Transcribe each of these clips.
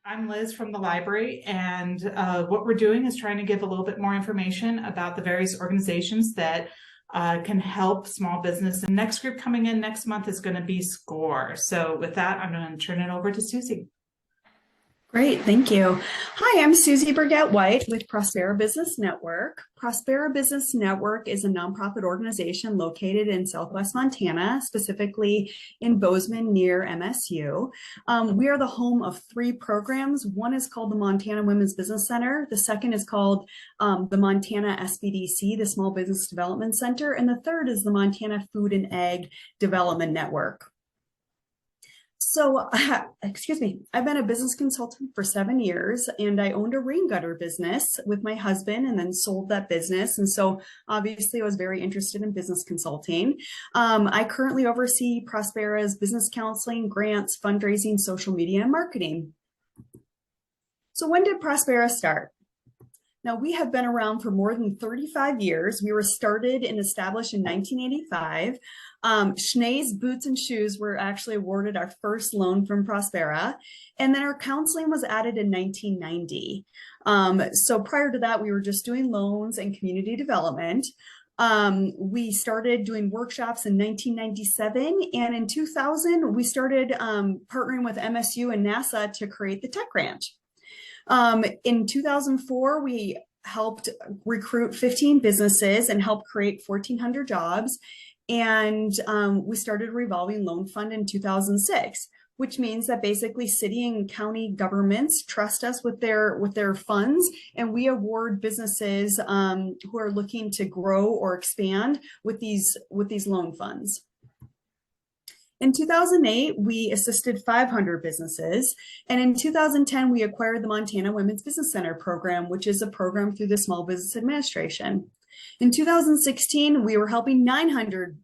I'm Liz from the library, and what we're doing is trying to give a little bit more information about the various organizations that can help small business. And next group coming in next month is going to be SCORE. So with that, I'm going to turn it over to Suzi. Great, thank you. Hi, I'm Suzi Berget White with Prospera Business Network. Prospera Business Network is a nonprofit organization located in Southwest Montana, specifically in Bozeman near MSU. We are the home of 3 programs. One is called the Montana Women's Business Center. The second is called the Montana SBDC, the Small Business Development Center. And the third is the Montana Food and Ag Development Network. So, excuse me, I've been a business consultant for 7 years, and I owned a rain gutter business with my husband and then sold that business. And so obviously I was very interested in business consulting. I currently oversee Prospera's business counseling, grants, fundraising, social media, and marketing. So when did Prospera start? Now, we have been around for more than 35 years. We were started and established in 1985. Schnee's Boots and Shoes were actually awarded our first loan from Prospera. And then our counseling was added in 1990. So prior to that, we were just doing loans and community development. We started doing workshops in 1997. And in 2000, we started partnering with MSU and NASA to create the Tech Ranch. In 2004, we helped recruit 15 businesses and helped create 1,400 jobs. And we started a revolving loan fund in 2006, which means that basically city and county governments trust us with their funds, and we award businesses who are looking to grow or expand with these loan funds. In 2008, we assisted 500 businesses, and in 2010, we acquired the Montana Women's Business Center program, which is a program through the Small Business Administration. In 2016, we were helping 900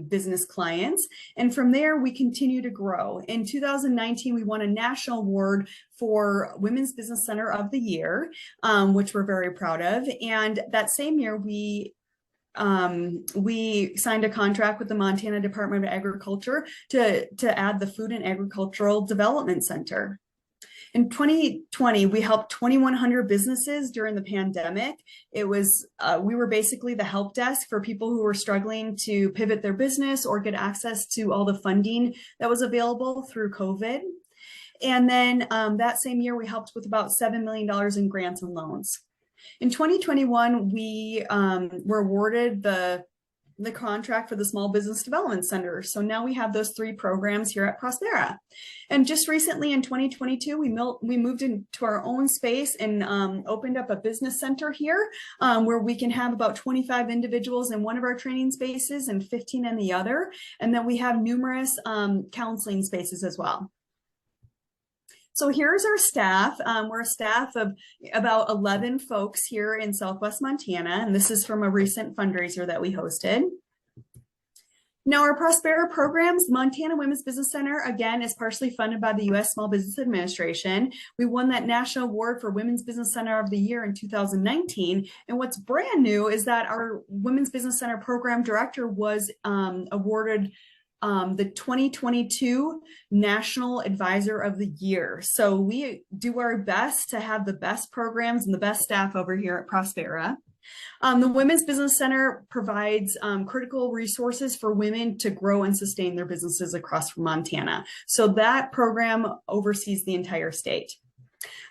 business clients, and from there, we continue to grow. In 2019, we won a national award for Women's Business Center of the Year, which we're very proud of, and that same year, we signed a contract with the Montana Department of Agriculture to add the Food and Agricultural Development Center. In 2020, we helped 2,100 businesses during the pandemic. It was, we were basically the help desk for people who were struggling to pivot their business or get access to all the funding that was available through COVID. And then that same year, we helped with about $7 million in grants and loans. In 2021, we were awarded the contract for the Small Business Development Center. So now we have those 3 programs here at Prospera. And just recently in 2022, we moved into our own space and opened up a business center here where we can have about 25 individuals in one of our training spaces and 15 in the other. And then we have numerous counseling spaces as well. So here's our staff. We're a staff of about 11 folks here in Southwest Montana, and this is from a recent fundraiser that we hosted. Now, our Prospera programs, the Montana Women's Business Center, again, is partially funded by the U.S. Small Business Administration. We won that national award for Women's Business Center of the Year in 2019. And what's brand new is that our Women's Business Center program director was awarded the 2022 National Advisor of the Year. So we do our best to have the best programs and the best staff over here at Prospera. The Women's Business Center provides critical resources for women to grow and sustain their businesses across Montana. So that program oversees the entire state.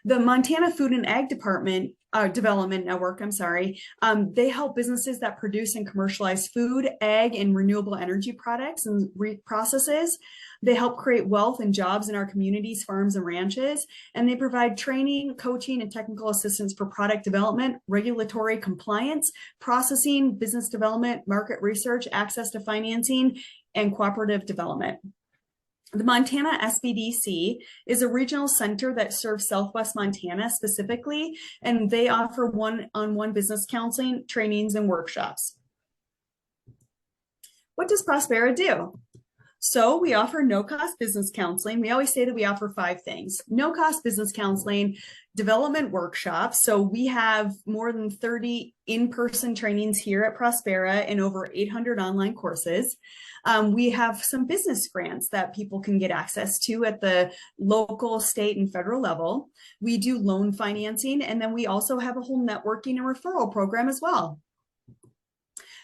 The Montana Food and Ag Development Network, they help businesses that produce and commercialize food, ag, and renewable energy products and processes. They help create wealth and jobs in our communities, farms, and ranches. And they provide training, coaching, and technical assistance for product development, regulatory compliance, processing, business development, market research, access to financing, and cooperative development. The Montana SBDC is a regional center that serves Southwest Montana specifically, and they offer one-on-one business counseling, trainings, and workshops. What does Prospera do? So we offer no-cost business counseling. We always say that we offer 5 things. No-cost business counseling, development workshops. So we have more than 30 in-person trainings here at Prospera and over 800 online courses. We have some business grants that people can get access to at the local, state, and federal level. We do loan financing, and then we also have a whole networking and referral program as well.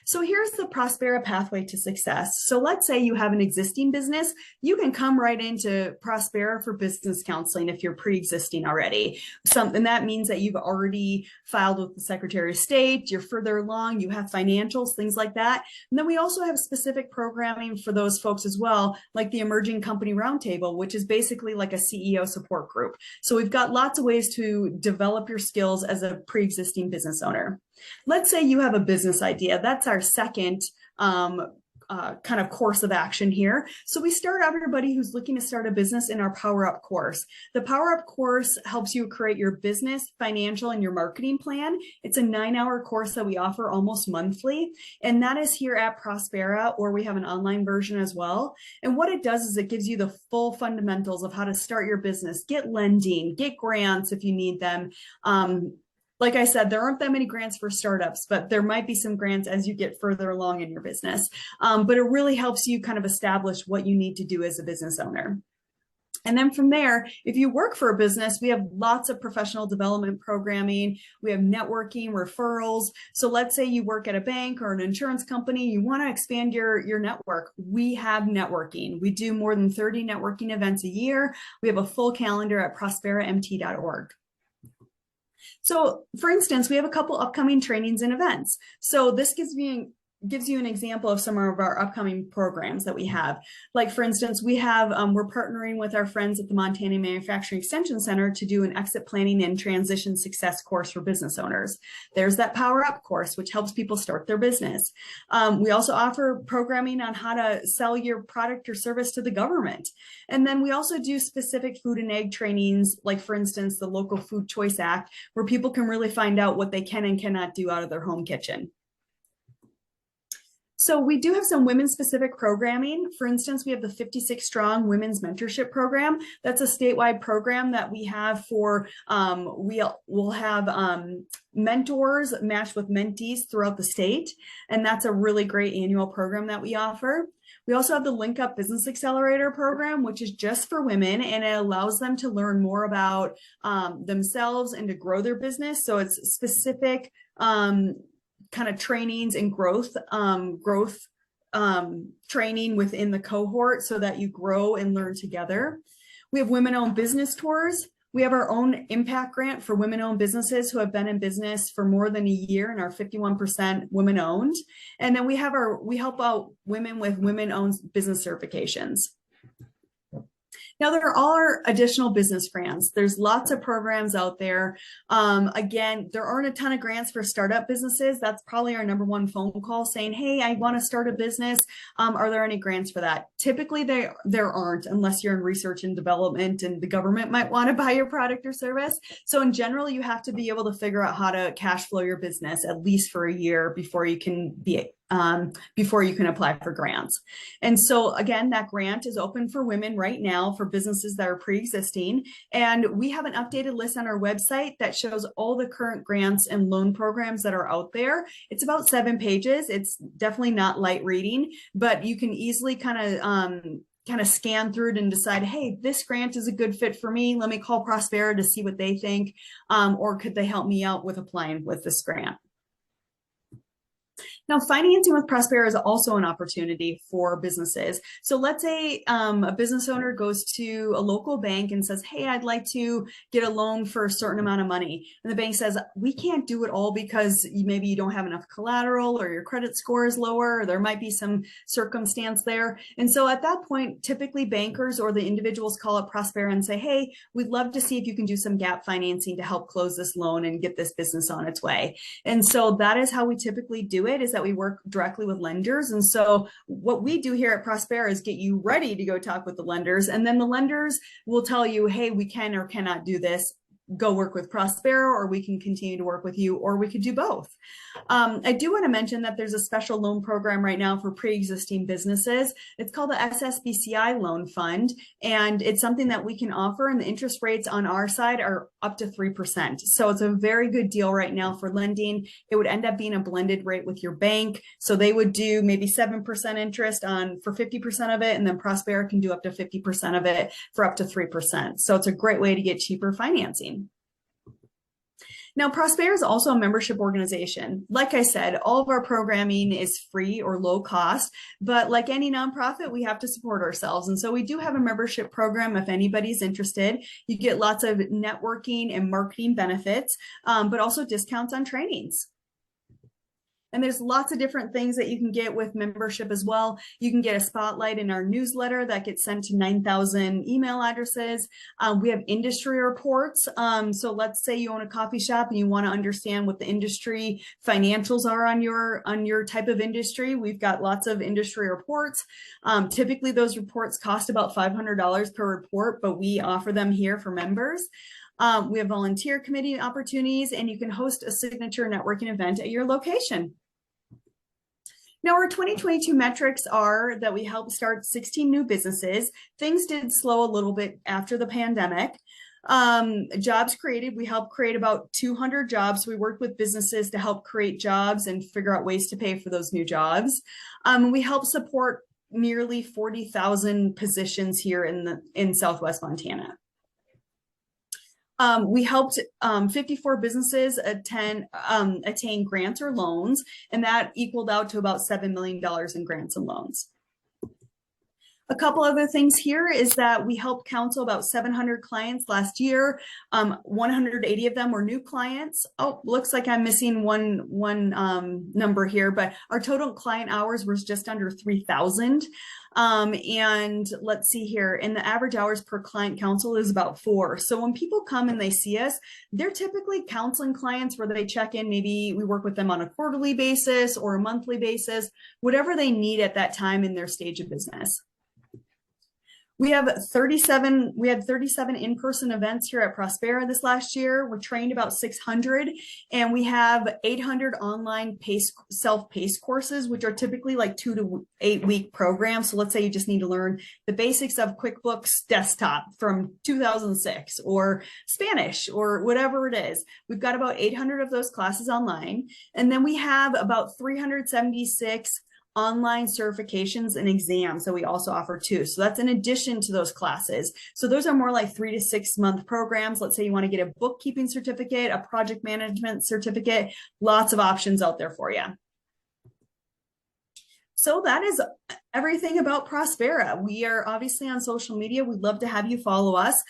So here's the Prospera pathway to success. So let's say you have an existing business, you can come right into Prospera for business counseling if you're pre-existing already. And that means that you've already filed with the Secretary of State, you're further along, you have financials, things like that. And then we also have specific programming for those folks as well, like the Emerging Company Roundtable, which is basically like a CEO support group. So we've got lots of ways to develop your skills as a pre-existing business owner. Let's say you have a business idea. That's our second kind of course of action here. So we start everybody who's looking to start a business in our Power Up course. The Power Up course helps you create your business, financial, and your marketing plan. It's a 9-hour course that we offer almost monthly. And that is here at Prospera, or we have an online version as well. And what it does is it gives you the full fundamentals of how to start your business, get lending, get grants if you need them. Like I said, there aren't that many grants for startups, but there might be some grants as you get further along in your business. But it really helps you kind of establish what you need to do as a business owner. And then from there, if you work for a business, we have lots of professional development programming. We have networking, referrals. So let's say you work at a bank or an insurance company, you want to expand your network. We have networking. We do more than 30 networking events a year. We have a full calendar at prosperamt.org. So for instance, we have a couple upcoming trainings and events. So this gives you an example of some of our upcoming programs that we have. Like for instance, we're partnering with our friends at the Montana Manufacturing Extension Center to do an exit planning and transition success course for business owners. There's that Power Up course, which helps people start their business. We also offer programming on how to sell your product or service to the government. And then we also do specific food and egg trainings, like for instance, the Local Food Choice Act, where people can really find out what they can and cannot do out of their home kitchen. So we do have some women-specific programming. For instance, we have the 56 Strong Women's Mentorship Program. That's a statewide program that we have for, we'll have mentors matched with mentees throughout the state. And that's a really great annual program that we offer. We also have the Link Up Business Accelerator program, which is just for women, and it allows them to learn more about themselves and to grow their business. So it's specific kind of trainings and growth training within the cohort so that you grow and learn together. We have women-owned business tours. We have our own impact grant for women-owned businesses who have been in business for more than a year and are 51% women-owned. And then we help out women with women-owned business certifications. Now, there are additional business grants. There's lots of programs out there. Again, there aren't a ton of grants for startup businesses. That's probably our #1 phone call saying, hey, I want to start a business. Are there any grants for that? Typically, there aren't, unless you're in research and development and the government might want to buy your product or service. So in general, you have to be able to figure out how to cash flow your business at least for a year before you can apply for grants. And so again, that grant is open for women right now for businesses that are pre-existing. And we have an updated list on our website that shows all the current grants and loan programs that are out there. It's about 7 pages. It's definitely not light reading, but you can easily kind of scan through it and decide, hey, this grant is a good fit for me. Let me call Prospera to see what they think, or could they help me out with applying with this grant? Now, financing with Prospera is also an opportunity for businesses. So let's say a business owner goes to a local bank and says, hey, I'd like to get a loan for a certain amount of money. And the bank says, we can't do it all because maybe you don't have enough collateral or your credit score is lower, or there might be some circumstance there. And so at that point, typically bankers or the individuals call up Prospera and say, hey, we'd love to see if you can do some gap financing to help close this loan and get this business on its way. And so that is how we typically do it, is that we work directly with lenders. And so what we do here at Prospera is get you ready to go talk with the lenders. And then the lenders will tell you, hey, we can or cannot do this go work with Prospera, or we can continue to work with you, or we could do both. I do want to mention that there's a special loan program right now for pre-existing businesses. It's called the SSBCI Loan Fund, and it's something that we can offer, and the interest rates on our side are up to 3%. So it's a very good deal right now for lending. It would end up being a blended rate with your bank. So they would do maybe 7% interest for 50% of it, and then Prospera can do up to 50% of it for up to 3%. So it's a great way to get cheaper financing. Now, Prospera is also a membership organization. Like I said, all of our programming is free or low cost, but like any nonprofit, we have to support ourselves. And so we do have a membership program if anybody's interested. You get lots of networking and marketing benefits, but also discounts on trainings. And there's lots of different things that you can get with membership as well. You can get a spotlight in our newsletter that gets sent to 9,000 email addresses. We have industry reports. So let's say you own a coffee shop and you want to understand what the industry financials are on your type of industry. We've got lots of industry reports. Typically, those reports cost about $500 per report, but we offer them here for members. We have volunteer committee opportunities, and you can host a signature networking event at your location. Now, our 2022 metrics are that we helped start 16 new businesses. Things did slow a little bit after the pandemic. Jobs created, we helped create about 200 jobs. We worked with businesses to help create jobs and figure out ways to pay for those new jobs. We helped support nearly 40,000 positions here in Southwest Montana. We helped 54 businesses attain grants or loans, and that equaled out to about $7 million in grants and loans. A couple other things here is that we helped counsel about 700 clients last year. 180 of them were new clients. Oh, looks like I'm missing one number here, but our total client hours was just under 3,000. And let's see here, and the average hours per client counsel is about 4. So when people come and they see us, they're typically counseling clients where they check in. Maybe we work with them on a quarterly basis or a monthly basis, whatever they need at that time in their stage of business. We had 37 in-person events here at Prospera this last year. We trained about 600, and we have 800 online self-paced courses, which are typically like 2 to 8 week programs. So let's say you just need to learn the basics of QuickBooks Desktop from 2006 or Spanish or whatever it is. We've got about 800 of those classes online. And then we have about 376 online certifications and exams that we also offer too. So that's in addition to those classes. So those are more like 3 to 6 month programs. Let's say you want to get a bookkeeping certificate, a project management certificate, lots of options out there for you. So that is everything about Prospera. We are obviously on social media. We'd love to have you follow us.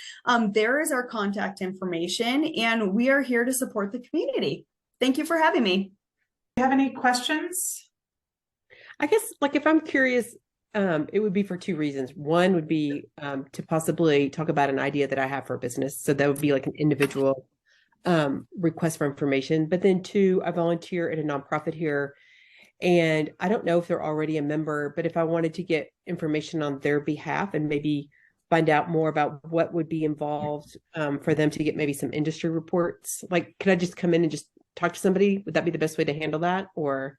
There is our contact information, and we are here to support the community. Thank you for having me. Do you have any questions? I guess, like, if I'm curious, it would be for 2 reasons. One would be to possibly talk about an idea that I have for a business. So that would be like an individual request for information. But then 2, I volunteer at a nonprofit here. And I don't know if they're already a member, but if I wanted to get information on their behalf and maybe find out more about what would be involved for them to get maybe some industry reports, like, could I just come in and just talk to somebody? Would that be the best way to handle that? Or...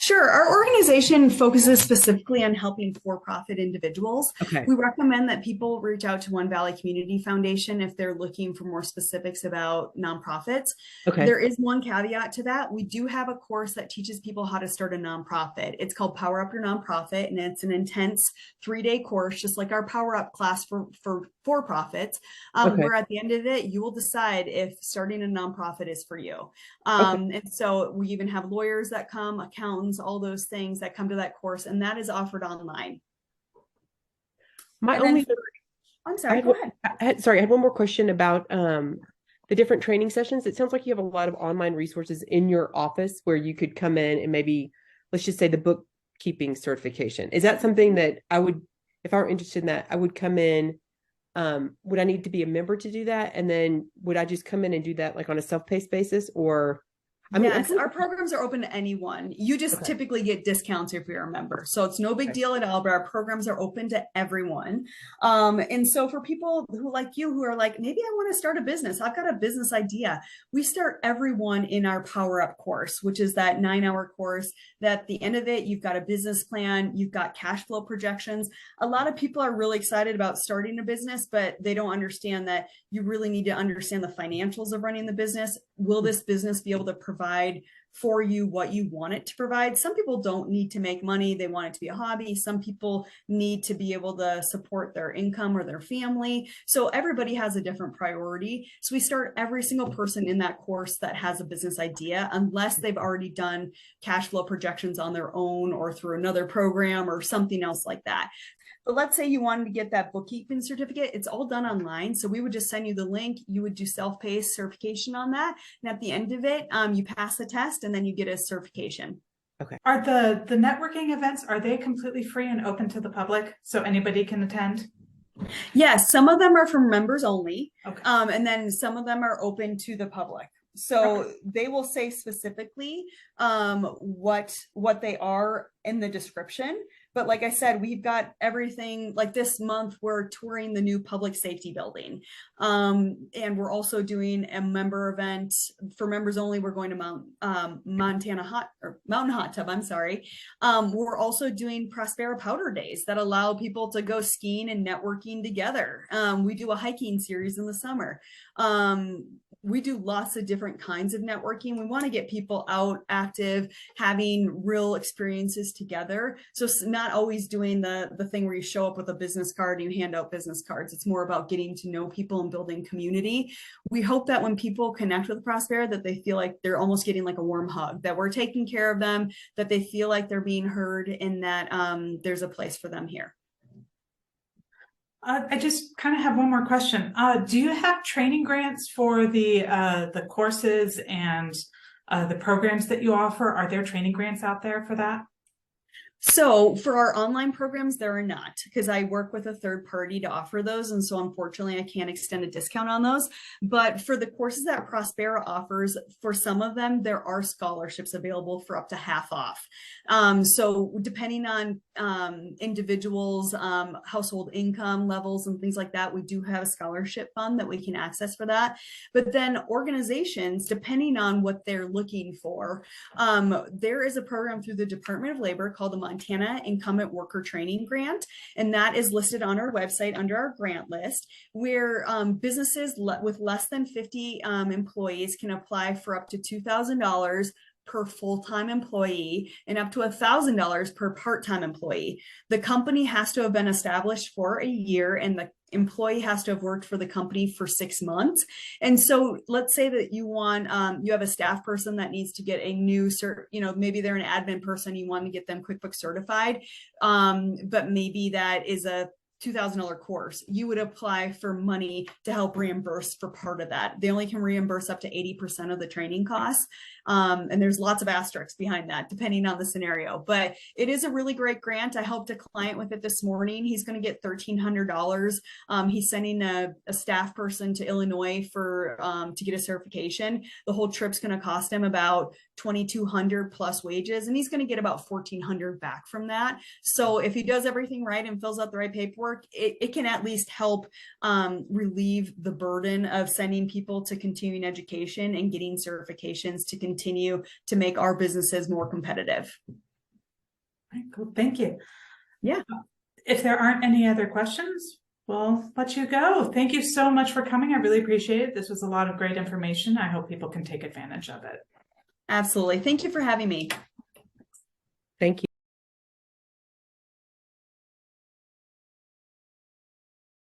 Sure. Our organization focuses specifically on helping for-profit individuals. Okay. We recommend that people reach out to One Valley Community Foundation if they're looking for more specifics about nonprofits. Okay. There is one caveat to that. We do have a course that teaches people how to start a nonprofit. It's called Power Up Your Nonprofit, and it's an intense 3-day course, just like our Power Up class for profits, where at the end of it, you will decide if starting a nonprofit is for you. And so we even have lawyers that come, accountants, all those things that come to that course, and that is offered online. I'm sorry, go ahead. I had one more question about the different training sessions. It sounds like you have a lot of online resources in your office where you could come in and maybe, let's just say, the bookkeeping certification. Is that something that I would, if I were interested in that, I would come in? Would I need to be a member to do that? And then would I just come in and do that like on a self-paced basis? Or I mean, Yes, our programs are open to anyone. You just Okay. typically get discounts if you're a member. So it's no big Okay. deal at all, but our programs are open to everyone. And so for people who like you, who are like, maybe I want to start a business, I've got a business idea. We start everyone in our Power Up course, which is that 9-hour course that at the end of it, you've got a business plan, you've got cash flow projections. A lot of people are really excited about starting a business, but they don't understand that you really need to understand the financials of running the business. Will this business be able to provide for you what you want it to provide? Some people don't need to make money. They want it to be a hobby. Some people need to be able to support their income or their family. So everybody has a different priority. So we start every single person in that course that has a business idea, unless they've already done cash flow projections on their own or through another program or something else like that. But let's say you wanted to get that bookkeeping certificate, it's all done online. So we would just send you the link. You would do self-paced certification on that. And at the end of it, you pass the test and then you get a certification. Okay. Are the networking events, are they completely free and open to the public so anybody can attend? Yes, some of them are for members only. Okay. And then some of them are open to the public. So Okay. they will say specifically what they are in the description. But like I said, we've got everything. Like this month, we're touring the new public safety building. And we're also doing a member event for members only. We're going to Mountain Hot Tub. I'm sorry. We're also doing Prospera Powder Days that allow people to go skiing and networking together. We do a hiking series in the summer. We do lots of different kinds of networking. We want to get people out, active, having real experiences together. So it's not always doing the thing where you show up with a business card and you hand out business cards. It's more about getting to know people and building community. We hope that when people connect with Prospera, that they feel like they're almost getting like a warm hug, that we're taking care of them, that they feel like they're being heard, and that there's a place for them here. I just kind of have one more question. Do you have training grants for the courses and the programs that you offer? Are there training grants out there for that? So for our online programs, there are not, because I work with a third party to offer those. And so unfortunately, I can't extend a discount on those. But for the courses that Prospera offers, for some of them, there are scholarships available for up to half off. So depending on individuals, household income levels and things like that, we do have a scholarship fund that we can access for that. But then organizations, depending on what they're looking for, there is a program through the Department of Labor called the Montana Incumbent Worker Training Grant, and that is listed on our website under our grant list, where businesses with less than 50 employees can apply for up to $2,000 per full-time employee and up to $1,000 per part-time employee. The company has to have been established for a year, and the employee has to have worked for the company for 6 months. And so let's say that you want, you have a staff person that needs to get a new maybe they're an admin person, you want to get them QuickBooks certified, but maybe that is a $2,000 course. You would apply for money to help reimburse for part of that. They only can reimburse up to 80% of the training costs. And there's lots of asterisks behind that, depending on the scenario. But it is a really great grant. I helped a client with it this morning. He's going to get $1,300. He's sending a staff person to Illinois to get a certification. The whole trip's going to cost him about $2,200 plus wages, and he's going to get about $1,400 back from that. So if he does everything right and fills out the right paperwork, it can at least help relieve the burden of sending people to continuing education and getting certifications to continue to make our businesses more competitive. All right, cool. Thank you. Yeah. If there aren't any other questions, we'll let you go. Thank you so much for coming. I really appreciate it. This was a lot of great information. I hope people can take advantage of it. Absolutely. Thank you for having me. Thank you.